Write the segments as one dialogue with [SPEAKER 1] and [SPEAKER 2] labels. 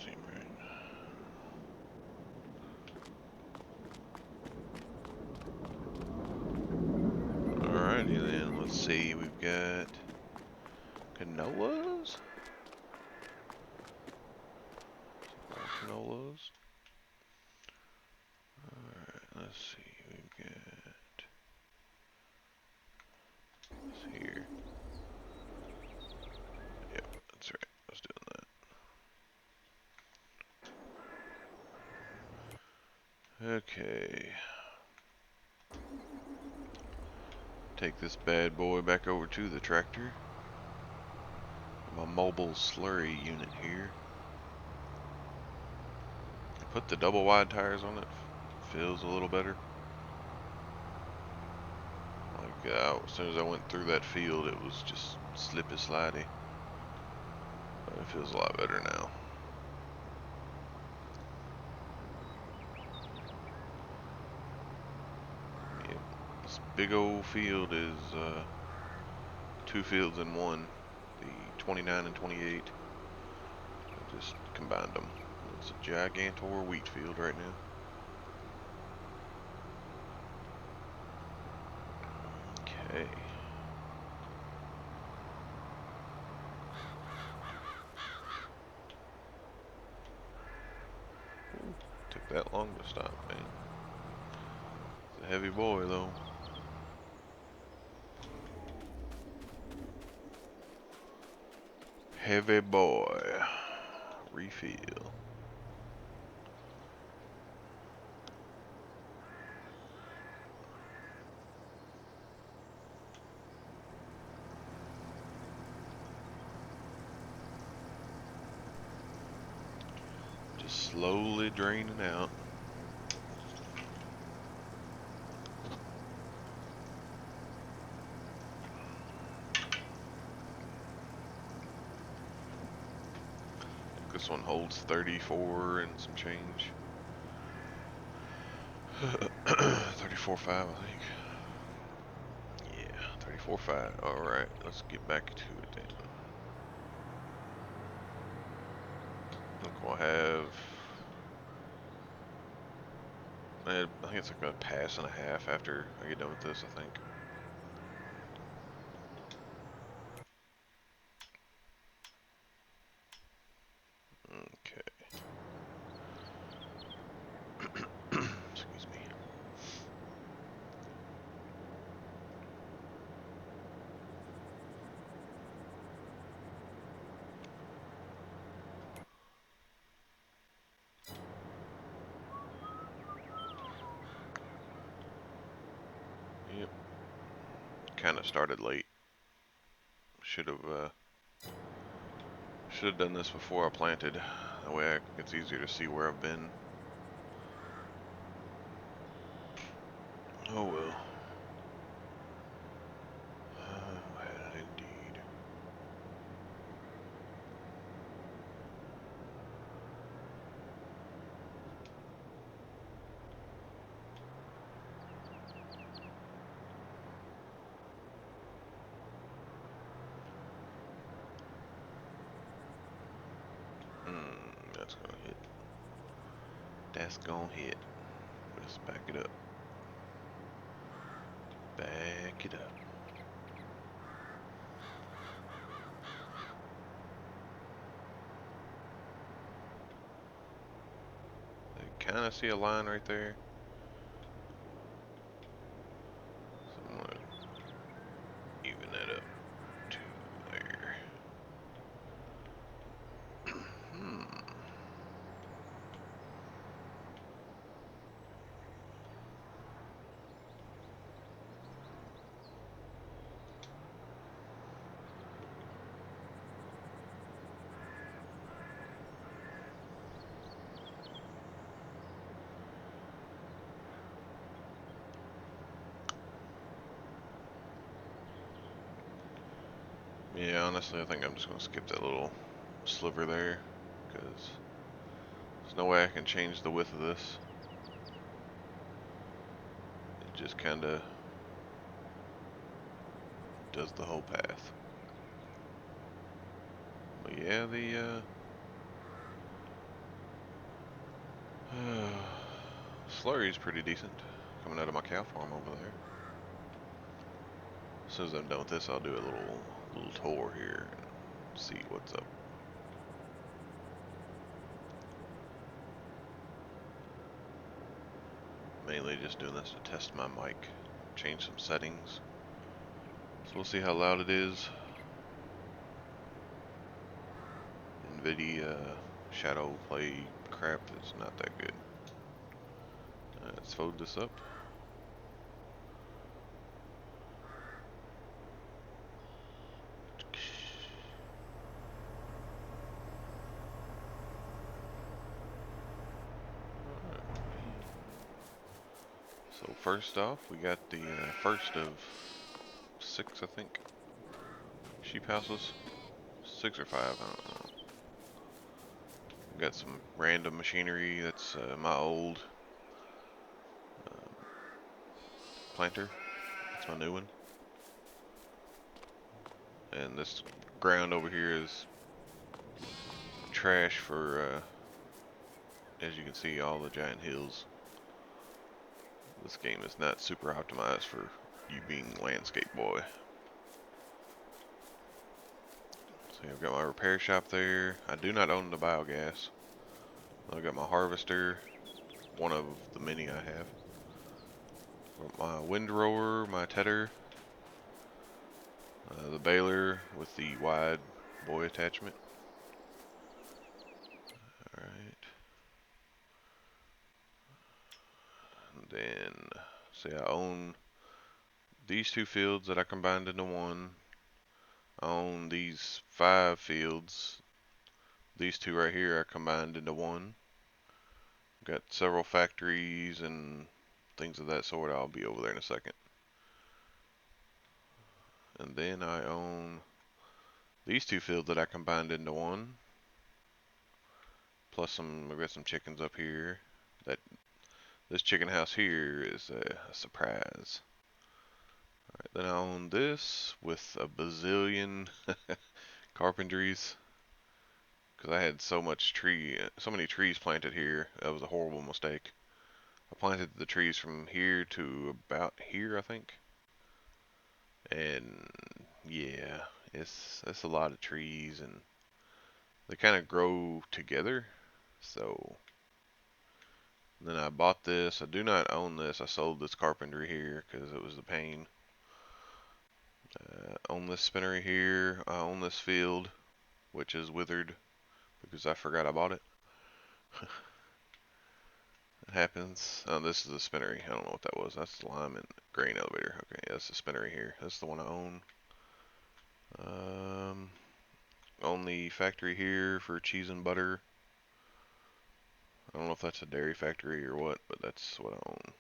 [SPEAKER 1] seem right. Alrighty then, let's see, we've got canolas? Some more canolas. Alright, let's see, we've got this here. Yep, that's right, I was doing that. Okay. Take this bad boy back over to the tractor. My mobile slurry unit here. I put the double wide tires on it. Feels a little better. Like as soon as I went through that field, it was just slippy slidey. But it feels a lot better now. Yep. This big old field is 2 fields in one. The 29 and 28. I just combined them. It's a gigantor wheat field right now. Okay. Ooh, took that long to stop, man. It's a heavy boy, though. Heavy boy. Refill. Just slowly draining out. This one holds 34 and some change. 34.5, I think. Yeah, 34.5. Alright, let's get back to it then. Look, we'll have... I think it's like a pass and a half after I get done with this, I think. Okay. Excuse me. Yep. Kind of started late. Should have done this before I planted. That way it's easier to see where I've been. Oh well. Well, indeed. That's gonna hit. That's gonna hit. Let's back it up. Back it up. I kind of see a line right there. So I'm gonna even that up to there. Yeah, honestly, I think I'm just gonna skip that little sliver there, because there's no way I can change the width of this. It just kinda does the whole path. But yeah, Slurry's pretty decent, coming out of my cow farm over there. As soon as I'm done with this, I'll do a little tour here and see what's up. Mainly just doing this to test my mic, change some settings. So we'll see how loud it is. NVIDIA Shadow Play crap is not that good. Let's fold this up. So first off, we got the first of 6, I think, sheep houses. 6 or 5, I don't know. We got some random machinery. That's my old planter. That's my new one. And this ground over here is trash for, as you can see, all the giant hills. This game is not super optimized for you being landscape boy. So I've got my repair shop there. I do not own the biogas. I've got my harvester, one of the many I have. My windrower, my tedder, the baler with the wide boy attachment. Alright. And then, see, I own these 2 fields that I combined into one. I own these 5 fields. These 2 right here are combined into one. Got several factories and things of that sort. I'll be over there in a second. And then I own these 2 fields that I combined into one. Plus I've got some chickens up here. This chicken house here is a surprise. Alright, then I own this with a bazillion carpentries. Because I had so many trees planted here. That was a horrible mistake. I planted the trees from here to about here, I think. And yeah, it's a lot of trees, and they kind of grow together. So then I bought this. I do not own this. I sold this carpentry here because it was a pain. Own this spinnery here. I own this field, which is withered because I forgot I bought it. It happens. Oh, this is a spinnery. I don't know what that was. That's the lime and grain elevator. Okay, yeah, that's the spinnery here. That's the one I own. Own the factory here for cheese and butter. I don't know if that's a dairy factory or what, but that's what I own.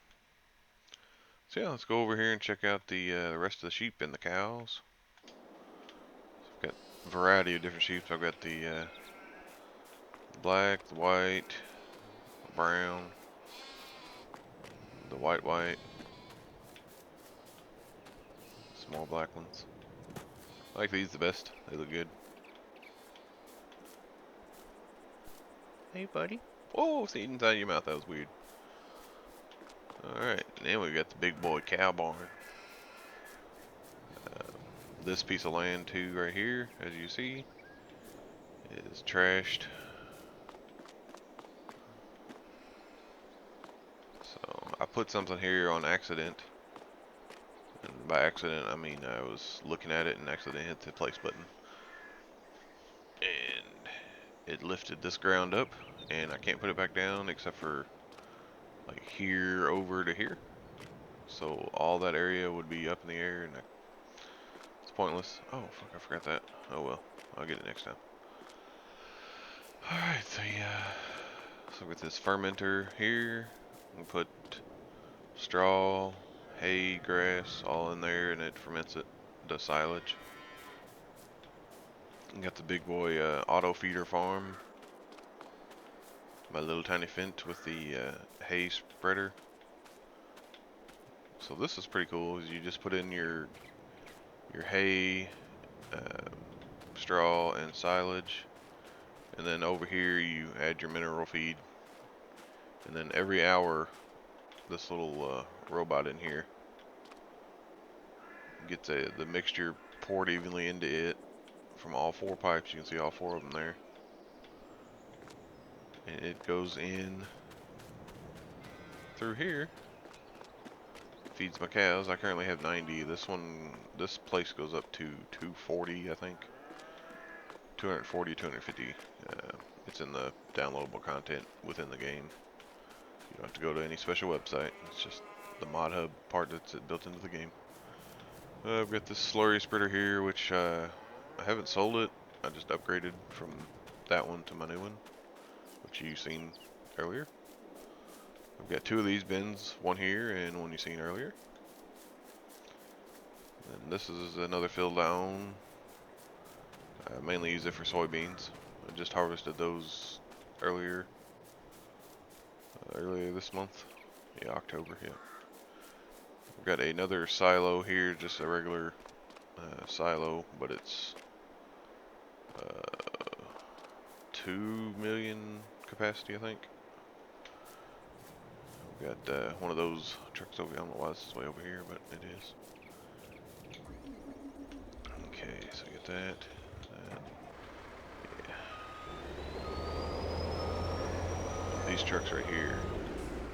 [SPEAKER 1] So yeah, let's go over here and check out the rest of the sheep and the cows. So I've got a variety of different sheep. I've got the black, the white, the brown, the white, small black ones. I like these the best. They look good. Hey, buddy. Whoa, it's eating inside your mouth. That was weird. Alright, then we got the big boy cow barn. This piece of land too right here, as you see, is trashed. So I put something here on accident. And by accident, I mean I was looking at it and accidentally hit the place button. And it lifted this ground up, and I can't put it back down except for like here over to here. So all that area would be up in the air, and it's pointless. Oh, fuck, I forgot that. Oh well, I'll get it next time. Alright, so with this fermenter here, we put straw, hay, grass, all in there, and it ferments it, does silage. We got the big boy auto feeder farm. My little tiny Fint with the hay spreader. So this is pretty cool. Is you just put in your hay, straw, and silage, and then over here you add your mineral feed, And then every hour, this little robot in here gets the mixture poured evenly into it from all 4 pipes. You can see all 4 of them there. And it goes in through here, feeds my cows. I currently have 90. This place goes up to 240, I think. 240, 250. It's in the downloadable content within the game. You don't have to go to any special website. It's just the mod hub part that's built into the game. I've got this slurry spreader here, which I haven't sold it. I just upgraded from that one to my new one, which you've seen earlier. I've got 2 of these bins, one here and one you've seen earlier. And this is another field I own. I mainly use it for soybeans. I just harvested those earlier this month. Yeah, October, yeah. I've got another silo here, just a regular silo, but it's 2 million capacity, I think. I've got one of those trucks over here. I don't know why this is way over here, but it is. Okay, so get that. Yeah. These trucks right here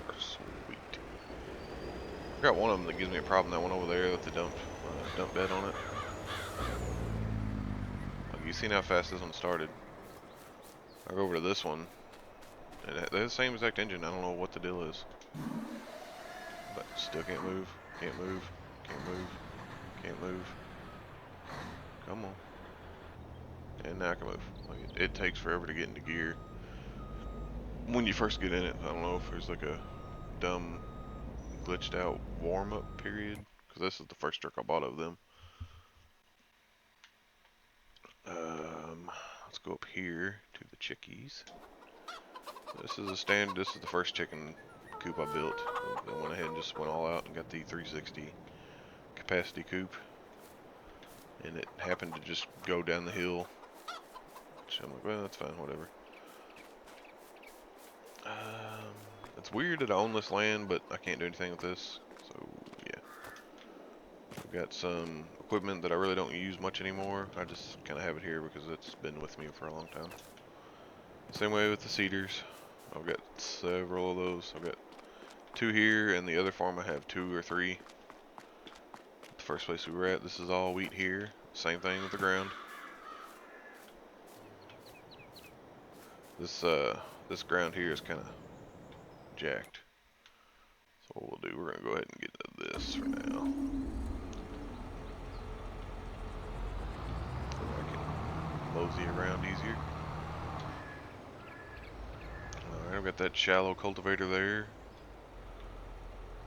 [SPEAKER 1] are sweet. I've got one of them that gives me a problem. That one over there with the dump bed on it. Like, you seen how fast this one started. I go over to this one, and they have the same exact engine. I don't know what the deal is, but still can't move. Can't move. Can't move. Can't move. Come on. And now I can move. Like, it takes forever to get into gear when you first get in it. I don't know if there's like a dumb glitched out warm-up period, because this is the first truck I bought of them. Let's go up here to the chickies. This is the first chicken coop I built. I went ahead and just went all out and got the 360 capacity coop, and it happened to just go down the hill. So I'm like, well, that's fine, whatever. It's weird that I own this land, but I can't do anything with this. So yeah, I've got some equipment that I really don't use much anymore. I just kind of have it here because it's been with me for a long time. Same way with the seeders. I've got several of those. I've got 2 here, and the other farm I have 2 or 3. The first place we were at, this is all wheat here. Same thing with the ground. This ground here is kind of jacked. So what we'll do, we're gonna go ahead and get to this for now. So I can mosey around easier. Alright, I've got that shallow cultivator there.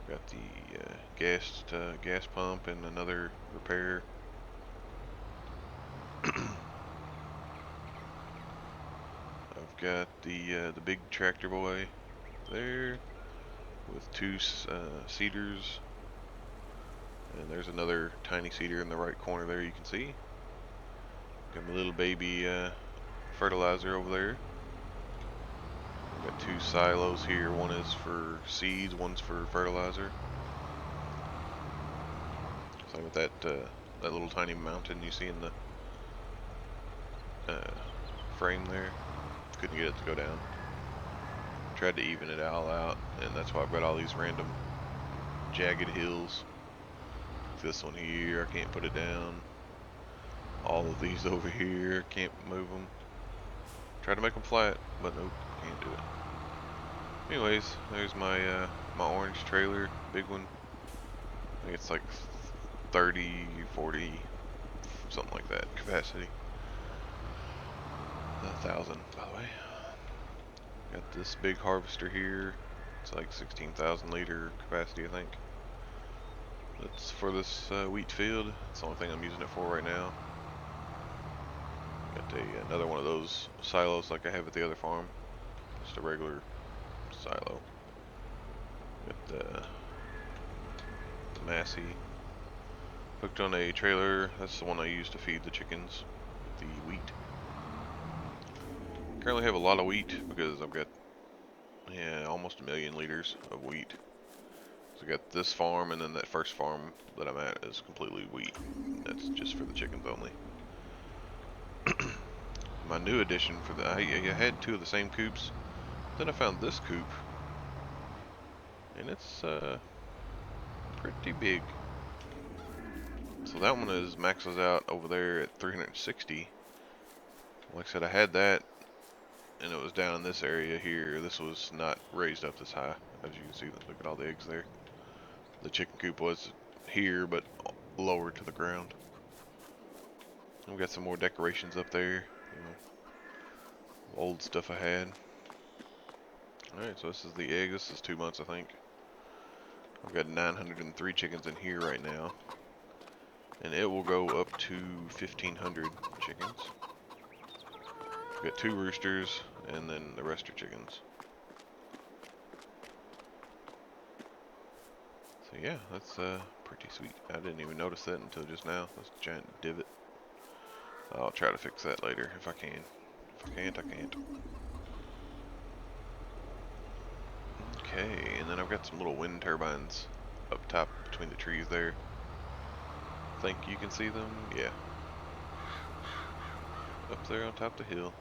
[SPEAKER 1] Got the gas pump and another repair. I've got the big tractor boy there with 2 seeders, and there's another tiny seeder in the right corner there you can see. Got my little baby fertilizer over there. Got 2 silos here. One is for seeds, one's for fertilizer. Same with that little tiny mountain you see in the frame there. Couldn't get it to go down. Tried to even it all out, and that's why I've got all these random jagged hills. This one here, I can't put it down. All of these over here, can't move them. Try to make them flat, but nope, can't do it. Anyways, there's my my orange trailer, big one. I think it's like 30, 40, something like that capacity. 1,000, by the way. Got this big harvester here. It's like 16,000 liter capacity, I think. That's for this wheat field. It's the only thing I'm using it for right now. Got another one of those silos like I have at the other farm. Just a regular silo. Got the Massey hooked on a trailer. That's the one I use to feed the chickens with the wheat. Currently have a lot of wheat because I've got Yeah, almost 1,000,000 liters of wheat. So I got this farm, and then that first farm that I'm at is completely wheat. That's just for the chickens only. My new addition for the I had two of the same coops. Then I found this coop, and it's pretty big. So that one is maxes out over there at 360. Like I said, I had that, and it was down in this area here. This was not raised up this high, as you can see. Look at all the eggs there. The chicken coop was here, but lower to the ground. And we got some more decorations up there. You know, old stuff I had. Alright, so this is the egg. This is 2 months, I think. I've got 903 chickens in here right now. And it will go up to 1,500 chickens. I've got 2 roosters, and then the rest are chickens. So yeah, that's pretty sweet. I didn't even notice that until just now. That's a giant divot. I'll try to fix that later if I can. If I can't, I can't. Okay, and then I've got some little wind turbines up top between the trees there. Think you can see them? Yeah. Up there on top of the hill.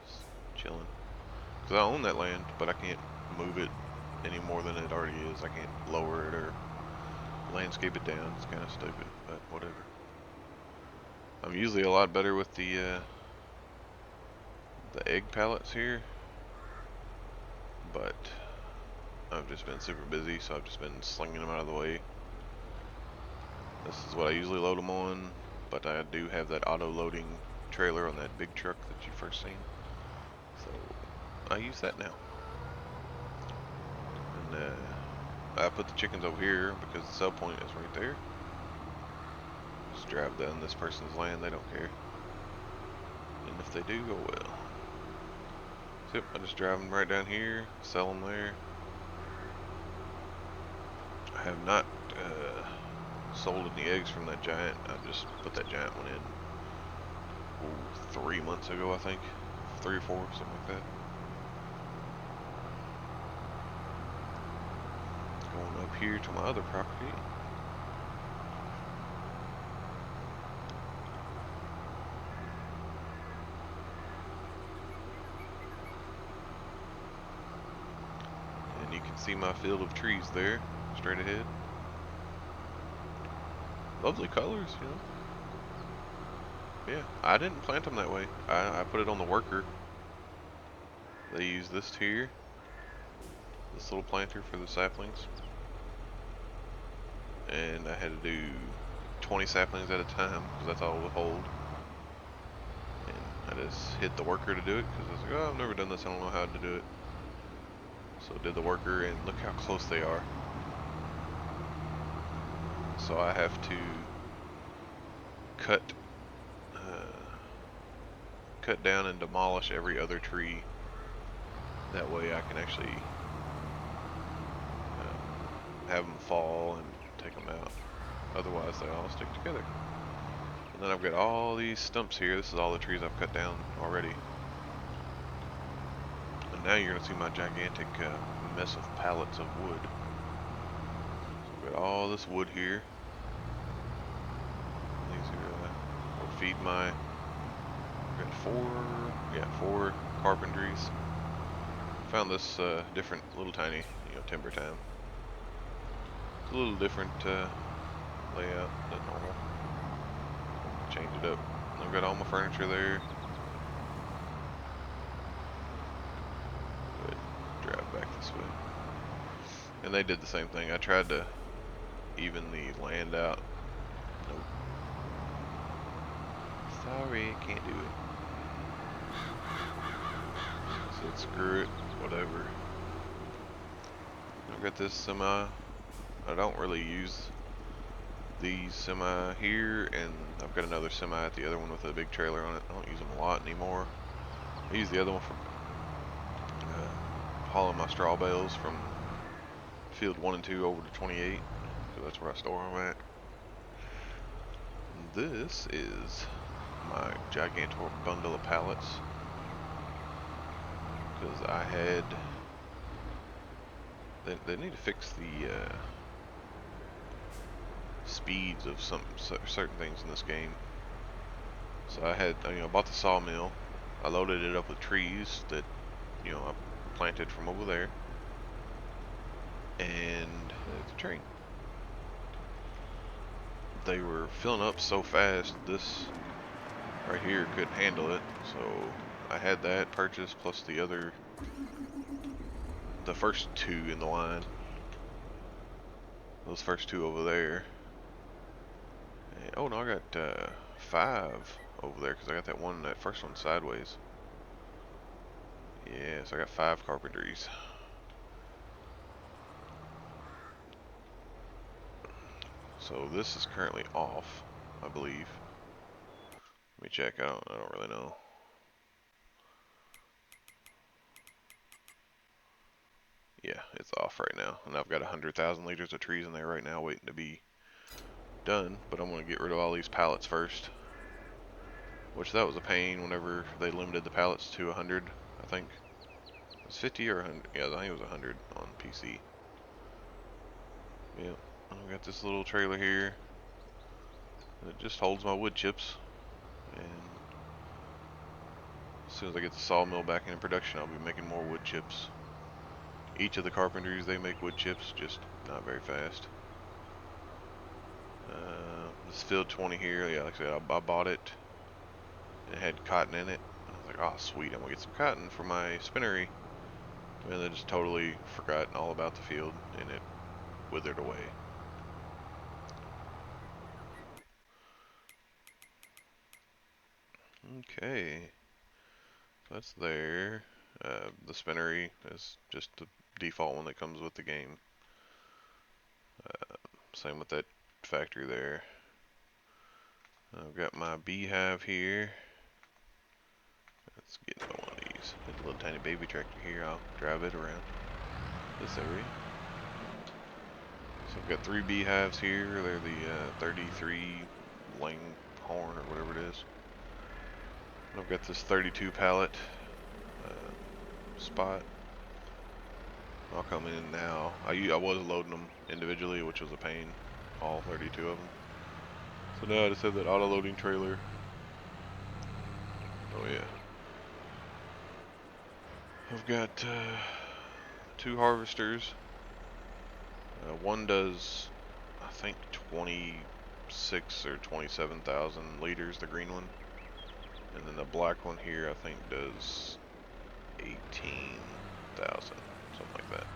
[SPEAKER 1] Just chilling. Because I own that land, but I can't move it any more than it already is. I can't lower it or landscape it down. It's kind of stupid, but whatever. I'm usually a lot better with the egg pallets here, but I've just been super busy, so I've just been slinging them out of the way. This is what I usually load them on, but I do have that auto-loading trailer on that big truck that you first seen, so I use that now. And I put the chickens over here because the sell point is right there. Just drive down this person's land, they don't care. And if they do, oh well. So yep, I just drive them right down here, sell them there. I have not sold any eggs from that giant. I just put that giant one in 3 months ago, I think. 3 or 4, something like that. Going up here to my other property. And you can see my field of trees there, straight ahead. Lovely colors, you know. Yeah, I didn't plant them that way. I put it on the worker. They use this here, this little planter for the saplings. And I had to do 20 saplings at a time because that's all it would hold. And I just hit the worker to do it because I was like, oh, I've never done this, I don't know how to do it. So I did the worker, and look how close they are. So I have to cut down and demolish every other tree. That way I can actually have them fall and take them out. Otherwise they all stick together. And then I've got all these stumps here. This is all the trees I've cut down already. And now you're going to see my gigantic mess of pallets of wood. So I've got all this wood here. These are will feed my. I've got 4 carpentries. Found this different little tiny, timber time. It's a little different layout than normal. Change it up. I've got all my furniture there. But drive back this way. And they did the same thing. I tried to even the land out. Nope. Sorry, can't do it. I said screw it, whatever. I've got this semi. I don't really use these semi here, and I've got another semi at the other one with a big trailer on it. I don't use them a lot anymore. I use the other one for hauling my straw bales from field 1 and 2 over to 28, so that's where I store them at. This is my gigantic bundle of pallets, because I had They need to fix the speeds of some certain things in this game. So I had, bought the sawmill. I loaded it up with trees that, I planted from over there, and the train. They were filling up so fast, this right here couldn't handle it, so I had that purchased plus the first two in the line. Those first two over there. And, oh no, I got 5 over there because I got that first one sideways. Yeah, so I got 5 carpentries. So this is currently off, I believe. Let me check. I don't really know. Yeah, it's off right now, and I've got 100,000 liters of trees in there right now waiting to be done. But I'm gonna get rid of all these pallets first, which that was a pain whenever they limited the pallets to 100. I think it was 50 or 100. Yeah, I think it was 100 on PC. Yep. I've got this little trailer here. It just holds my wood chips, and as soon as I get the sawmill back in production, I'll be making more wood chips. Each of the carpenters, they make wood chips, just not very fast. This field 20 here, yeah, like I said, I bought it. It had cotton in it. I was like, oh sweet, I'm gonna get some cotton for my spinnery. And I just totally forgot all about the field, and it withered away. Okay, that's there. The spinnery is just the default one that comes with the game. Same with that factory there. I've got my beehive here. Let's get another one of these. Get a little tiny baby tractor here. I'll drive it around this area. So I've got 3 beehives here. They're the 33 Langhorn or whatever it is. I've got this 32 pallet spot. I'll come in now. I was loading them individually, which was a pain. All 32 of them. So now I just have that auto loading trailer. Oh yeah. I've got 2 harvesters. One does, I think, 26 or 27,000 liters, the green one. And then the black one here, I think, does 18,000, something like that.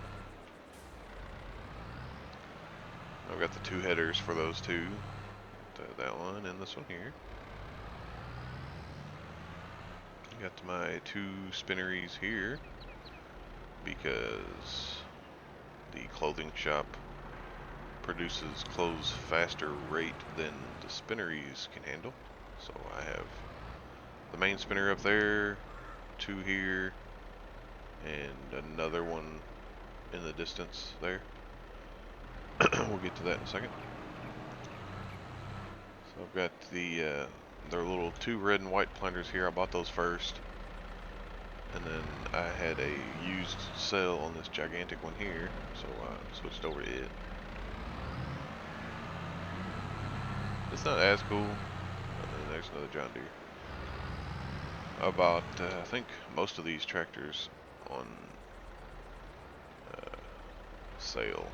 [SPEAKER 1] I've got the 2 headers for those two. That one and this one here. Got my 2 spinneries here because the clothing shop produces clothes faster rate than the spinneries can handle. So I have the main spinner up there, 2 here, and another one in the distance there. We'll get to that in a second. So I've got their little 2 red and white planters here. I bought those first, and then I had a used cell on this gigantic one here, so I switched over to it. It's not as cool. And then there's another John Deere. I bought, I think, most of these tractors on sale.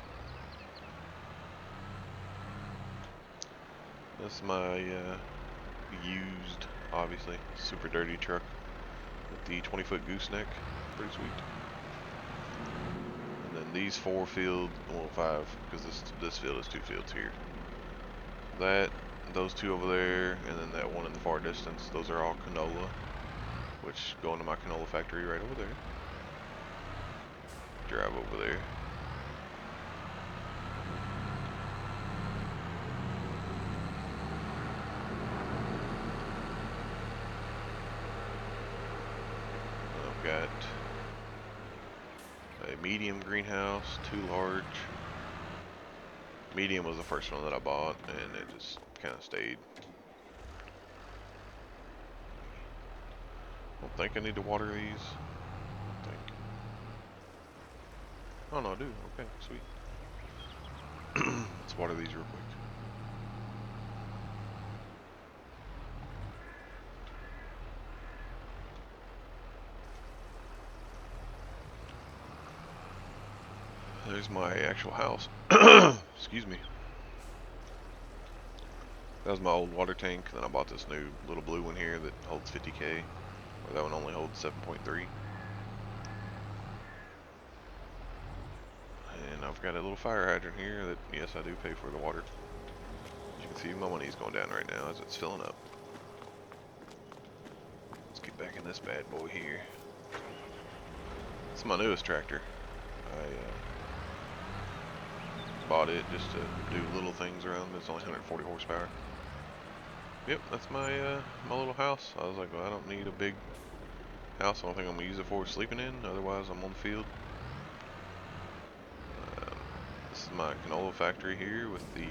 [SPEAKER 1] This is my used, obviously, super dirty truck with the 20-foot gooseneck. Pretty sweet. And then these 4 field, well 5, because this field is 2 fields here. Those 2 over there, and then that one in the far distance. Those are all canola, which go into my canola factory right over there. Drive over there. I've got a medium greenhouse, 2 large. Medium was the first one that I bought, and it just kind of stayed. I don't think I need to water these. I don't think. Oh no, I do. Okay, sweet. Let's water these real quick. There's my actual house. Excuse me. That was my old water tank. Then I bought this new little blue one here that holds 50K. Where that one only holds 7.3. And I've got a little fire hydrant here that, yes, I do pay for the water. As you can see, my money's going down right now as it's filling up. Let's get back in this bad boy here. It's my newest tractor. I bought it just to do little things around. It's only 140 horsepower. Yep, that's my my little house. I was like, well, I don't need a big house. The only thing I'm gonna use it for is sleeping in. Otherwise, I'm on the field. This is my canola factory here with the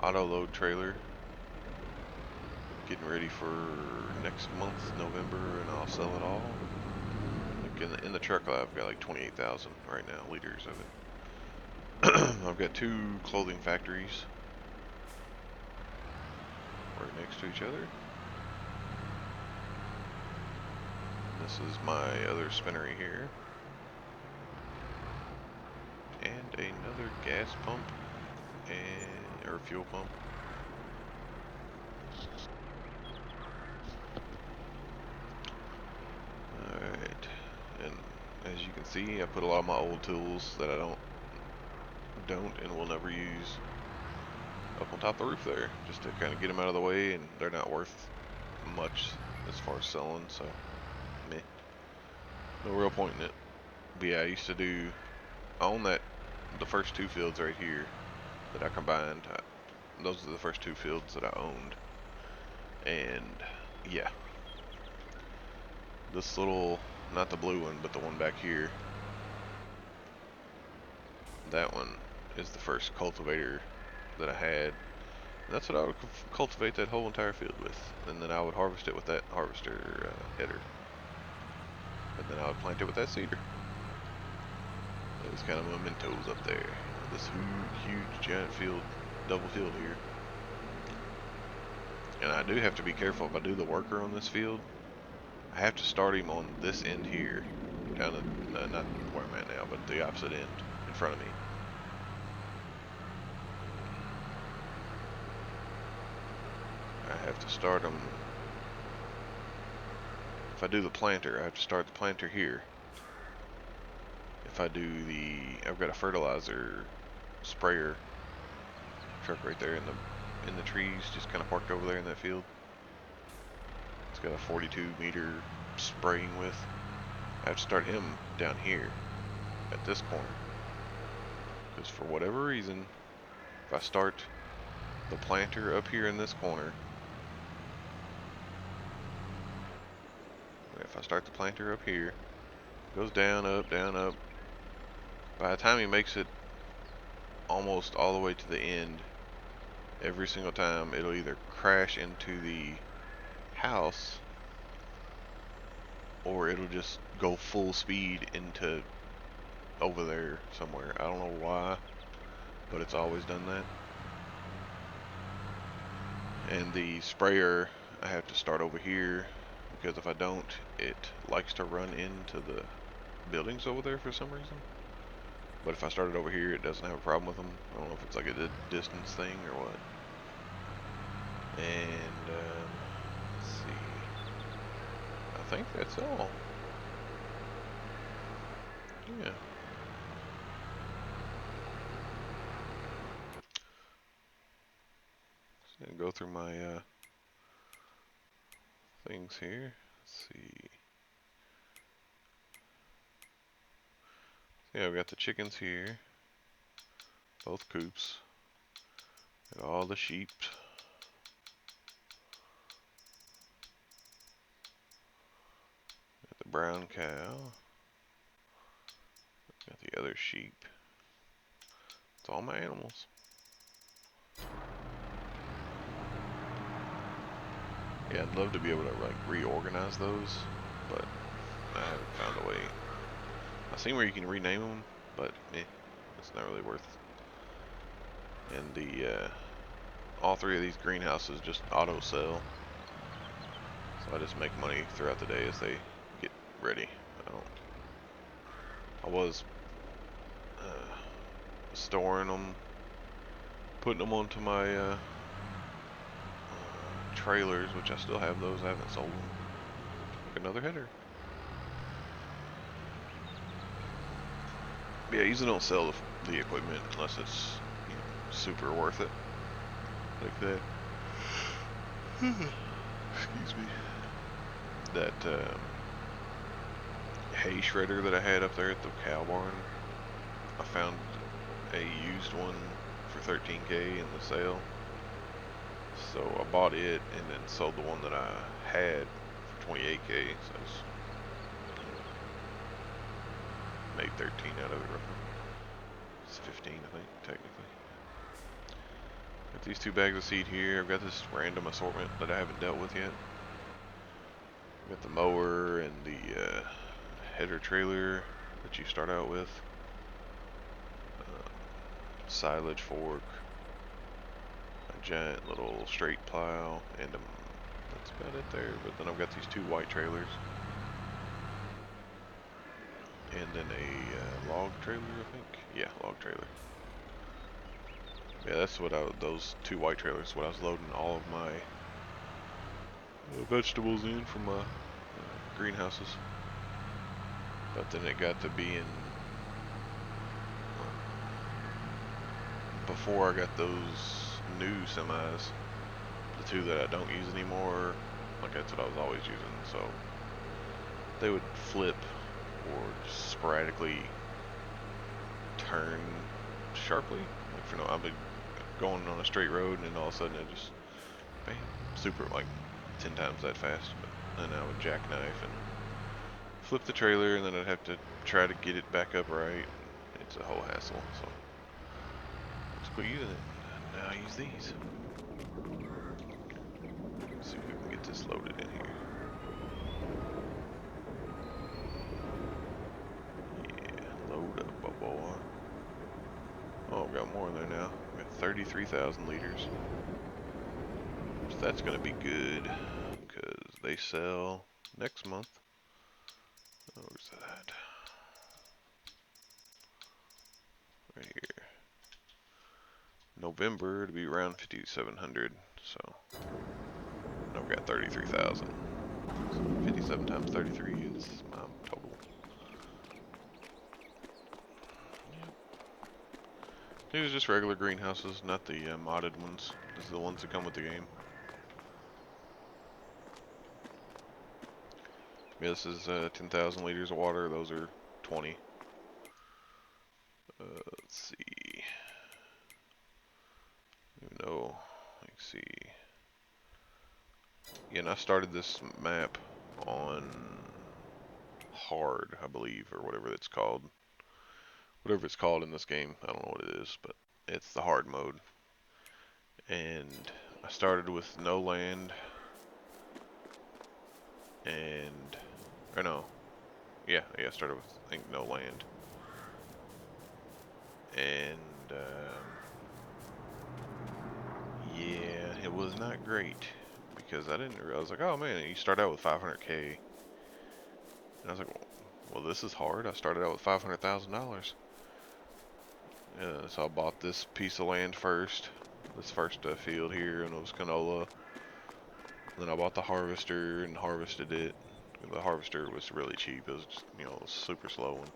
[SPEAKER 1] auto load trailer. Getting ready for next month, November, and I'll sell it all. Like in the truck, I've got like 28,000 right now liters of it. I've got two clothing factories right next to each other. This is my other spinnery here. And another gas pump or fuel pump. Alright, and as you can see, I put a lot of my old tools that I don't and will never use up on top of the roof there, just to kind of get them out of the way, and they're not worth much as far as selling, so meh. No real point in it. But yeah, I own the first two fields right here that I combined. Those are the first two fields that I owned. And yeah, this little, not the blue one, but the one back here, that one is the first cultivator that I had. And that's what I would cultivate that whole entire field with. And then I would harvest it with that harvester header. And then I would plant it with that seeder. Those kind of mementos up there. This huge giant field, double field here. And I do have to be careful if I do the worker on this field. I have to start him on this end here, down at, not where I'm at now, but the opposite end in front of me. I have to start him. If I do the planter, I have to start the planter here. If I do I've got a fertilizer sprayer truck right there in the trees, just kind of parked over there in that field. It's got a 42-meter spraying width. I have to start him down here at this corner, because for whatever reason, if I start the planter up here in this corner, if I start the planter up here, it goes down, up, down, up. By the time he makes it almost all the way to the end, every single time it'll either crash into the house or it'll just go full speed into over there somewhere. I don't know why, but it's always done that. And the sprayer, I have to start over here, because if I don't, it likes to run into the buildings over there for some reason. But if I start it over here, it doesn't have a problem with them. I don't know if it's like a distance thing or what. And let's see, I think that's all. Yeah. Just gonna go through my things here. Let's see. Yeah, I've got the chickens here, both coops, and all the sheep. Got the brown cow. Got the other sheep. It's all my animals. Yeah, I'd love to be able to like reorganize those, but I haven't found a way. I've seen where you can rename them, but it's not really worth it. And the all three of these greenhouses just auto sell, so I just make money throughout the day as they get ready. I was storing them, putting them onto my trailers, which I still have those. I haven't sold them. Like another header. Yeah, I usually don't sell the equipment unless it's super worth it. Like that. Excuse me. That hay shredder that I had up there at the cow barn. I found a used one for 13K in the sale. So I bought it and then sold the one that I had for 28K. So I just made 13 out of it roughly. It's 15, I think, technically. Got these 2 bags of seed here. I've got this random assortment that I haven't dealt with yet. I've got the mower and the header trailer that you start out with. Silage fork. A giant little straight plow. And that's about it there. But then I've got these 2 white trailers. And then a log trailer, I think. Yeah, log trailer. Yeah, that's what those 2 white trailers, what I was loading all of my vegetables in from my greenhouses. But then it got to being, before I got those new semis, the 2 that I don't use anymore, like that's what I was always using, so they would flip or just sporadically turn sharply. Like for no, I've been going on a straight road and then all of a sudden it just, bam, super, like 10 times that fast. But then I would jackknife and flip the trailer, and then I'd have to try to get it back up right. It's a whole hassle, so just quit using it. Now I use these. Let's see if we can get this loaded in here. Yeah, load up, boy. Oh, I've got more in there now. I've got 33,000 liters. So that's gonna be good, because they sell next month. Oh, where's that at? Right here. November, it'll be around 5,700, so I've got 33,000. So 57 times 33 is my total. Yep. These are just regular greenhouses, not the modded ones. These are the ones that come with the game. Yeah, this is 10,000 liters of water. Those are 20. Let's see. No, let's see. Yeah, and I started this map on hard, I believe, or whatever it's called. Whatever it's called in this game, I don't know what it is, but it's the hard mode. And I started with no land, and, or no, yeah, I started with, I think, no land. And, yeah, it was not great, because I didn't realize, like, oh man, you start out with 500K. And I was like, well, this is hard. I started out with $500,000. So I bought this piece of land first, this first field here, and it was canola. Then I bought the harvester and harvested it. The harvester was really cheap. It was just, it was super slow and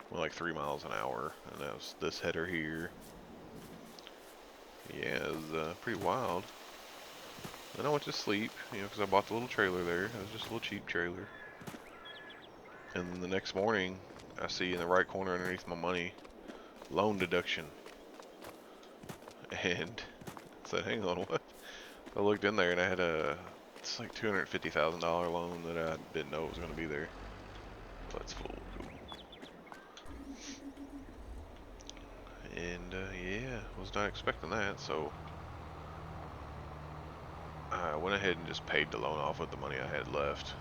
[SPEAKER 1] went like 3 miles an hour. And that was this header here. Yeah, it was pretty wild. Then I went to sleep, because I bought the little trailer there. It was just a little cheap trailer. And then the next morning, I see in the right corner underneath my money, loan deduction. And I said, hang on, what? I looked in there and I had it's like $250,000 loan that I didn't know was going to be there. That's cool. And yeah, was not expecting that, so I went ahead and just paid the loan off with the money I had left.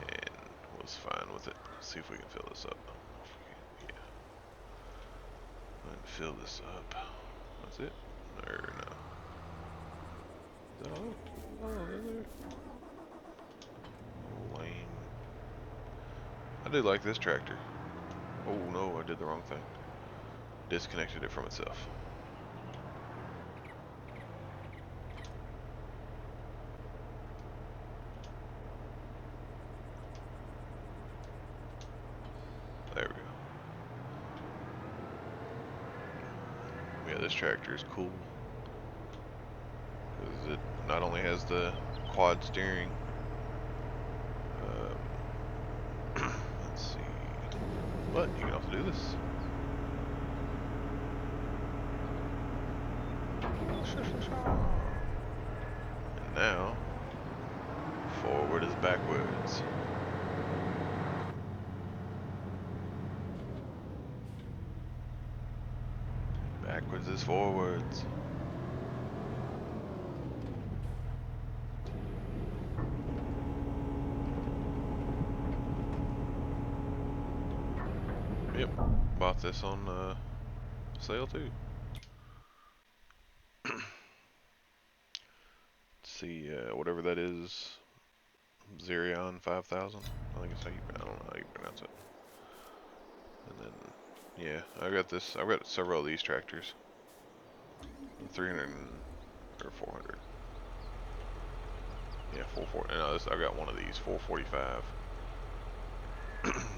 [SPEAKER 1] And was fine with it. Let's see if we can fill this up. And fill this up. That's it? Or no? Is that all? Oh, is there? Oh, lame. I do like this tractor. Oh no, I did the wrong thing. Disconnected it from itself. There we go. Yeah, this tractor is cool. Because it not only has the quad steering. Let's see. But you can also do this. And now, forward is backwards. Backwards is forwards. Yep, bought this on sale too. Let's see, whatever that is, Xerion 5000. I think it's how I don't know how you pronounce it. And then, yeah, I've got several of these tractors. 300 or 400. Yeah, 440. No, I've got one of these, 445.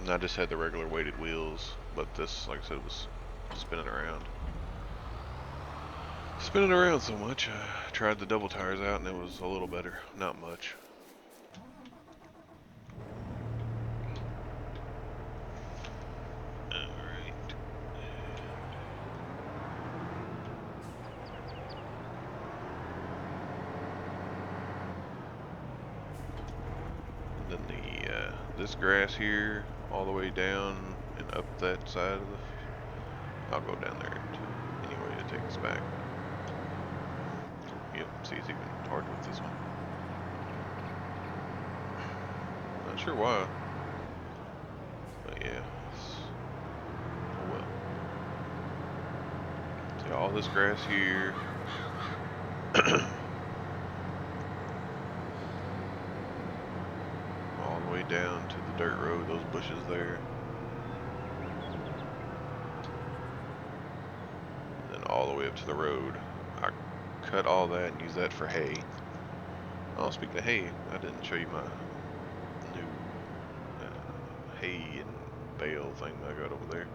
[SPEAKER 1] And I just had the regular weighted wheels, but this, like I said, was spinning around. Spinning around so much, I tried the double tires out and it was a little better. Not much. Alright. And then this grass here, all the way down and up that side of the... I'll go down there anyway to take us back. Yep, see, it's even hard with this one. Not sure why. But yeah, oh well. See all this grass here. All the way down to the dirt road, those bushes there. And then all the way up to the road. I cut all that and use that for hay. Oh, speaking of hay, I didn't show you my new hay and bale thing that I got over there.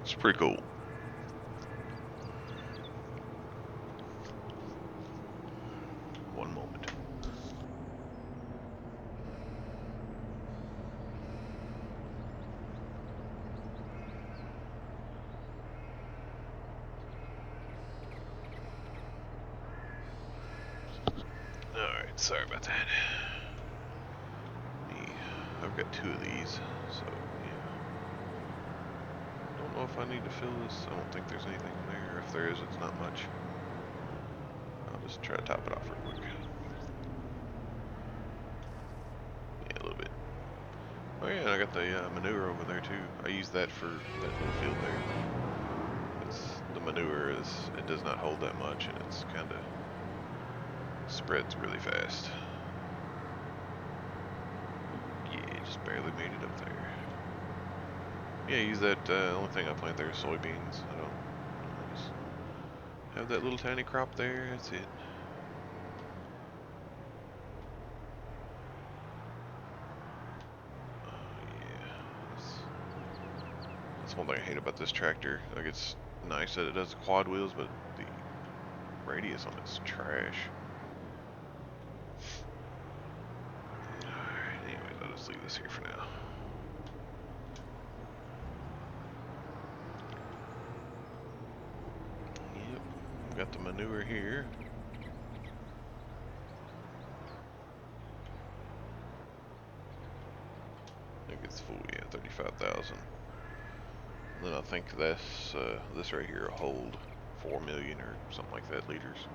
[SPEAKER 1] It's pretty cool. One moment. Alright, sorry about that. I've got two of these, so yeah. Don't know if I need to fill this. I don't think there's anything in there. If there is, it's not much. I'll just try to top it off real quick. Yeah, a little bit. Oh yeah, and I got the manure over there too. I use that for that little field there. The manure it does not hold that much, and it's kind of spreads really fast. Yeah, just barely made it up there. Yeah, use that. The only thing I plant there is soybeans. I just have that little tiny crop there. That's it. Yeah, that's one thing I hate about this tractor. Like, it's nice that it does quad wheels, but the radius on it's trash. Alright, anyways, I'll just leave this here for now. Yep, got the manure here. I think it's full, yeah, 35,000. Then I think this right here will hold 4 million or something like that liters.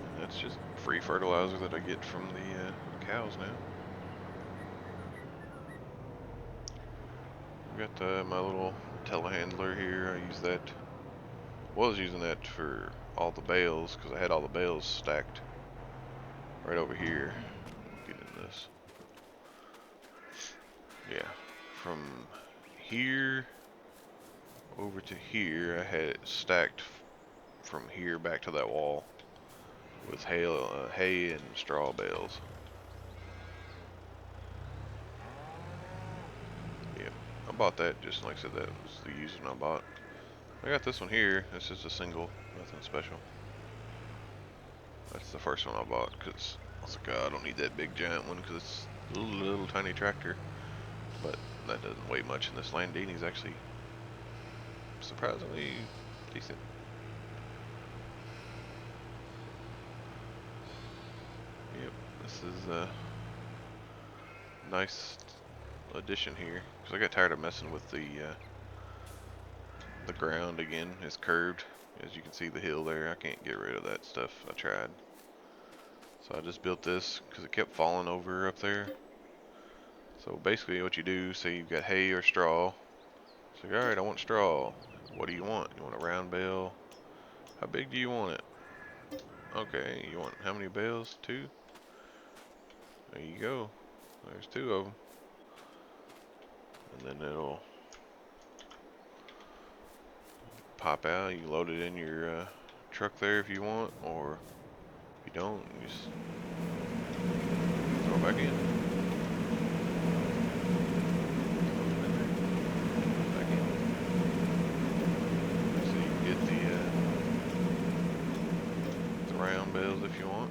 [SPEAKER 1] And that's just free fertilizer that I get from the cows now. got my little telehandler here. I use that. Was using that for all the bales because I had all the bales stacked right over here. Get in this. Yeah, from here over to here, I had it stacked from here back to that wall with hay and straw bales. Yep, I bought that just like I said. That was the used one I bought. I got this one here. This is a single, nothing special. That's the first one I bought because I was like, oh, I don't need that big giant one because it's a little tiny tractor. But that doesn't weigh much, and this Landini's actually surprisingly decent. Yep, this is a nice addition here because I got tired of messing with the ground again. It's curved, as you can see the hill there. I can't get rid of that stuff. I tried, so I just built this because it kept falling over up there. So basically, what you do, say you've got hay or straw. It's like, all right, I want straw. What do you want? You want a round bale? How big do you want it? Okay, you want how many bales? 2? There you go. There's 2 of them. And then it'll pop out. You load it in your truck there if you want, or if you don't, you just throw it back in. Back in. So you can get the round bales if you want.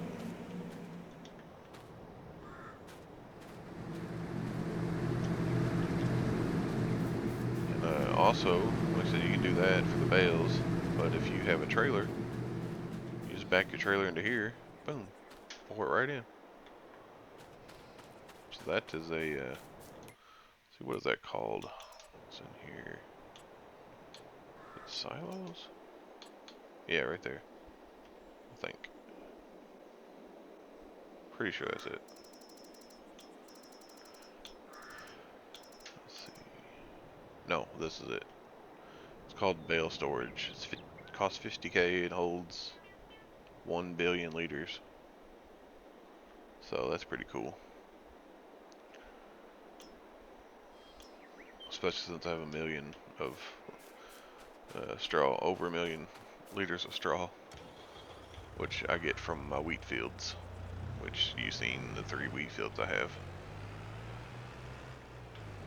[SPEAKER 1] And also, like I said, you can do that for the bales, but if you have a trailer, you just back your trailer into here, boom, pour it right in. So that is a, see, what is that called? What's in here? It's silos? Yeah, right there. I think. Pretty sure that's it. Let's see. No, this is it. It's called bale storage. It costs 50K. It holds 1 billion liters. So that's pretty cool. Especially since I have 1 million of straw, over 1 million liters of straw, which I get from my wheat fields, which you've seen the 3 wheat fields I have.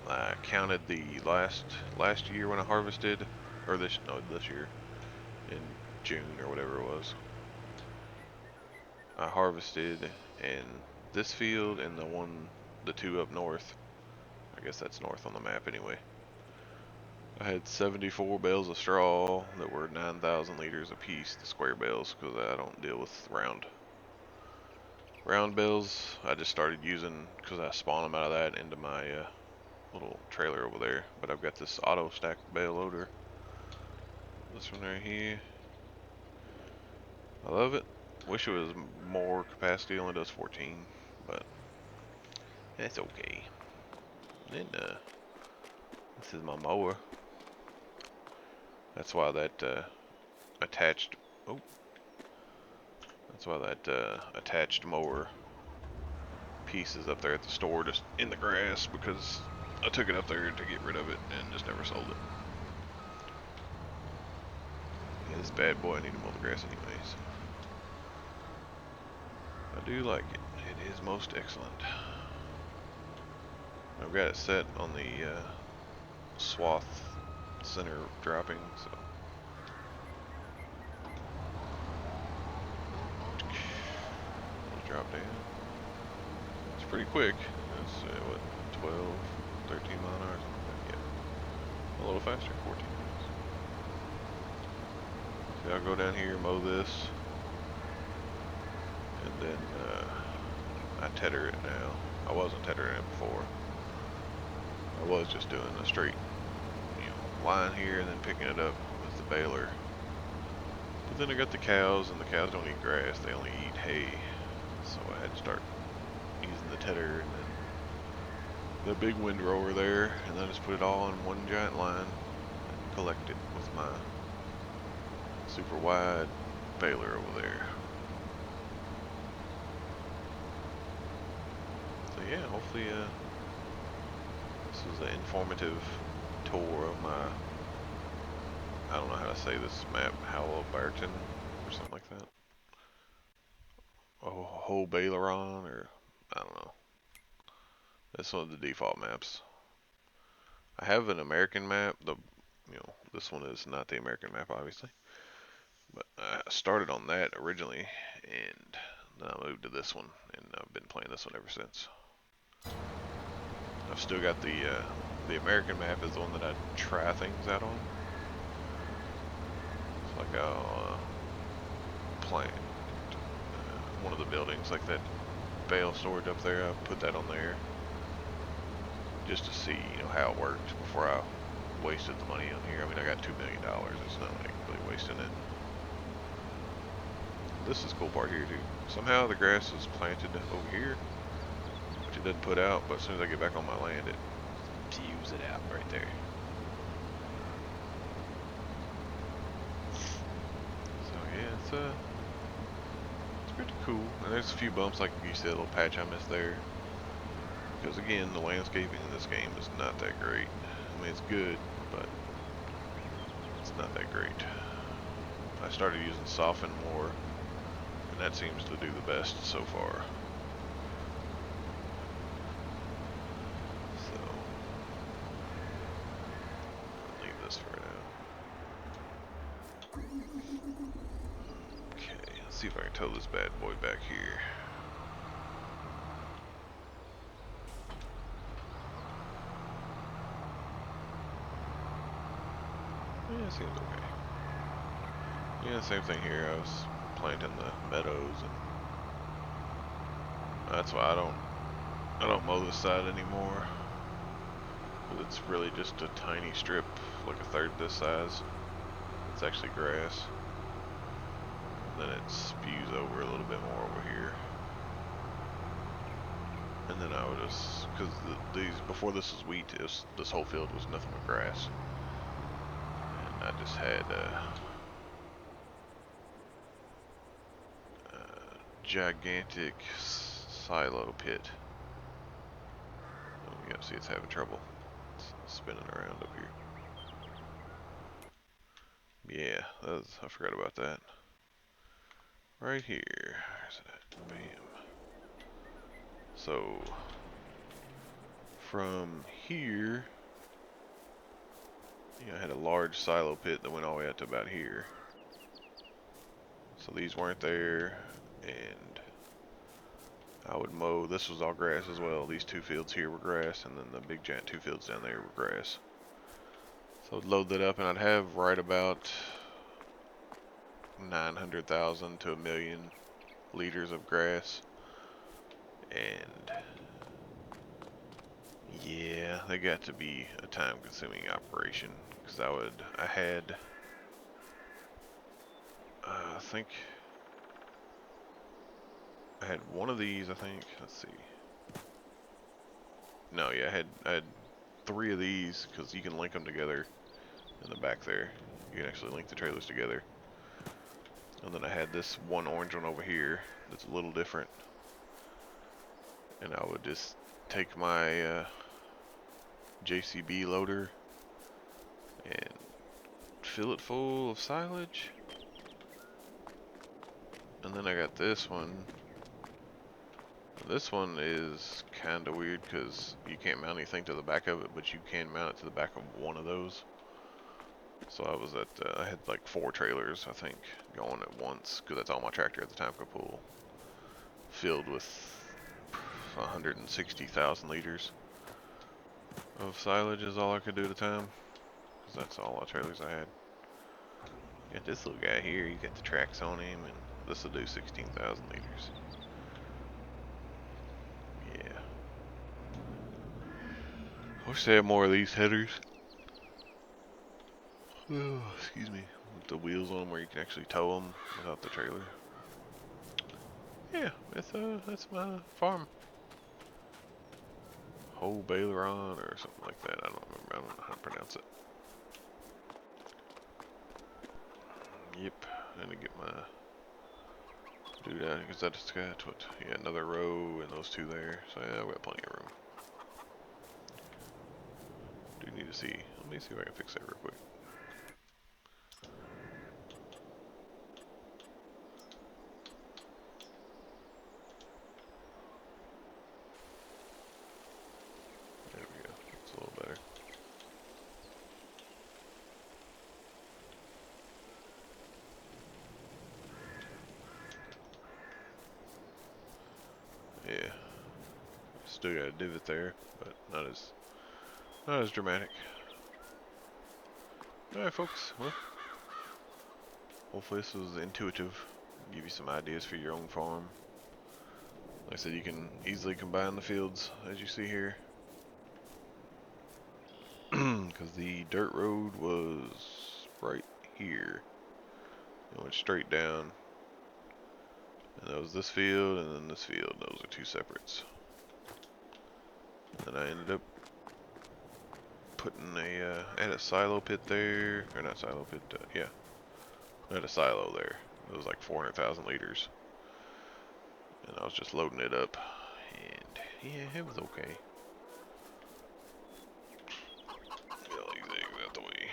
[SPEAKER 1] I counted the last year when I harvested, or this year in June or whatever it was. I harvested in this field and the 2 up north. I guess that's north on the map anyway. I had 74 bales of straw that were 9,000 liters a piece, the square bales, because I don't deal with round bales. I just started using, because I spawn them out of that into my little trailer over there. But I've got this auto stack bale loader. This one right here. I love it. Wish it was more capacity, only does 14, but that's okay. And then this is my mower. That's why that attached. Oh, that's why that attached mower piece is up there at the store, just in the grass, because I took it up there to get rid of it and just never sold it. Yeah, this bad boy, I need to mow the grass anyways. I do like it. It is most excellent. I've got it set on the swath center dropping, so drop down. It's pretty quick. It's what, 12, 13 mile an hour, something like that. Yeah, a little faster, 14 miles. See, I'll go down here, mow this, and then I tether it now. I wasn't tethering it before. I was just doing a straight, line here and then picking it up with the baler. But then I got the cows, and the cows don't eat grass, they only eat hay. So I had to start using the tether and then the big windrower there, and then just put it all on one giant line and collect it with my super wide baler over there. So yeah, hopefully this was an informative tour of my, I don't know how to say this map, Haut-Beyleron or something like that. Oh, Haut-Beyleron, or I don't know. That's one of the default maps. I have an American map. This one is not the American map, obviously. But I started on that originally, and then I moved to this one, and I've been playing this one ever since. I've still got the American map is the one that I try things out on. It's like I'll plant one of the buildings, like that bale storage up there. I put that on there just to see, how it worked before I wasted the money on here. I mean, I got $2 million. It's not like really wasting it. This is the cool part here too. Somehow the grass is planted over here, which it doesn't put out, but as soon as I get back on my land, it spews it out right there. So yeah, it's pretty cool. And there's a few bumps, like you said, a little patch I missed there. Because again, the landscaping in this game is not that great. I mean, it's good, but it's not that great. I started using soften more, and that seems to do the best so far. So, I'll leave this for now. Okay, let's see if I can tow this bad boy back here. Yeah, it seems okay. Yeah, same thing here. I was planting the meadows, and that's why I don't mow this side anymore. It's really just a tiny strip, like a third this size. It's actually grass. Then it spews over a little bit more over here. And then I would just, because before this was wheat, this whole field was nothing but grass. And I just had a gigantic silo pit. Oh, yeah, see, it's having trouble. It's spinning around up here. Yeah, I forgot about that. Right here. Where's it at? Bam. So, from here, I had a large silo pit that went all the way up to about here. So these weren't there, and I would mow. This was all grass as well. These two fields here were grass, and then the big giant two fields down there were grass. So I'd load that up, and I'd have right about 900,000 to 1,000,000 liters of grass. And yeah, they got to be a time-consuming operation, because I had, I think, I had one of these, I think, let's see. No, yeah, I had 3 of these, because you can link them together in the back there. You can actually link the trailers together. And then I had this one orange one over here that's a little different. And I would just take my JCB loader and fill it full of silage. And then I got this one. This one is kind of weird because you can't mount anything to the back of it, but you can mount it to the back of one of those. So I had like 4 trailers, I think, going at once, because that's all my tractor at the time could pull. Filled with 160,000 liters of silage is all I could do at a time, because that's all the trailers I had. Got this little guy here, you got the tracks on him, and this will do 16,000 liters. Yeah. I wish they had more of these headers. Oh, excuse me. With the wheels on them where you can actually tow them without the trailer. Yeah, that's my farm. Haut-Beyleron or something like that. I don't remember. I don't know how to pronounce it. Yep. I need to get my dude down because that's got what? Yeah, another row and those two there. So yeah, we got plenty of room. Do need to see. Let me see if I can fix that real quick. There we go. It's a little better. Yeah. Still got a divot there, but not as dramatic. Alright folks, well, hopefully this was intuitive. Give you some ideas for your own farm. Like I said, you can easily combine the fields as you see here. Because the dirt road was right here. It went straight down. And that was this field and then this field. Those are two separates. And I ended up putting I had a silo pit there, or not silo pit, yeah. I had a silo there. It was like 400,000 liters. And I was just loading it up. And yeah, it was okay. Get all these eggs out the way.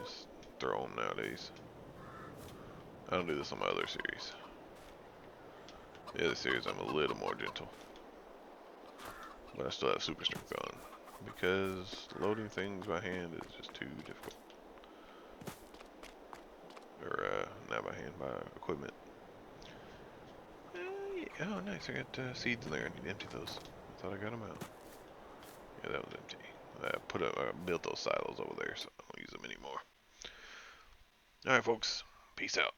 [SPEAKER 1] Just throw them nowadays. I don't do this on my other series. The other series I'm a little more gentle. But I still have super strength on. Because loading things by hand is just too difficult. Or, not by hand, by equipment. Yeah. Oh, nice. I got seeds in there. I need to empty those. I thought I got them out. Yeah, that was empty. I built those silos over there, so I don't use them anymore. Alright, folks. Peace out.